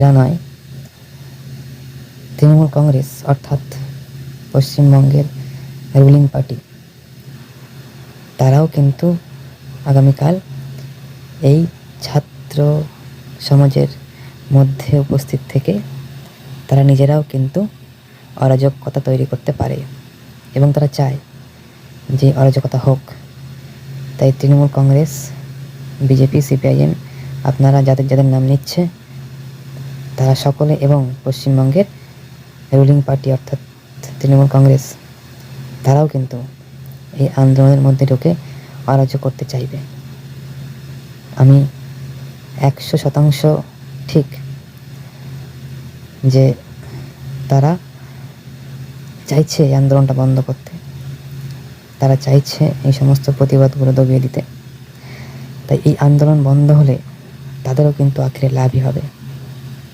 এরা নয়, তৃণমূল কংগ্রেস অর্থাৎ পশ্চিমবঙ্গের রুলিং পার্টি, তারাও কিন্তু আগামীকাল এই ছাত্র সমাজের মধ্যে উপস্থিত থেকে তারা নিজেরাও কিন্তু অরাজকতা তৈরি করতে পারে এবং তারা চায় যে অরাজকতা হোক। তাই তৃণমূল কংগ্রেস, বিজেপি, সিপিআইএম, আপনারা যাদের যাদের নাম নিচ্ছে তারা সকলে, এবং পশ্চিমবঙ্গের রুলিং পার্টি অর্থাৎ তৃণমূল কংগ্রেস, তারাও কিন্তু এই আন্দোলনের মধ্যে ঢুকে অরাজক করতে চাইবে। আমি 100% ঠিক যে তারা চাইছে এই আন্দোলনটা বন্ধ করতে, তারা চাইছে এই সমস্ত প্রতিবাদগুলো দবিয়ে দিতে। তাই এই আন্দোলন বন্ধ হলে তাদেরও কিন্তু আখেরে লাভই হবে।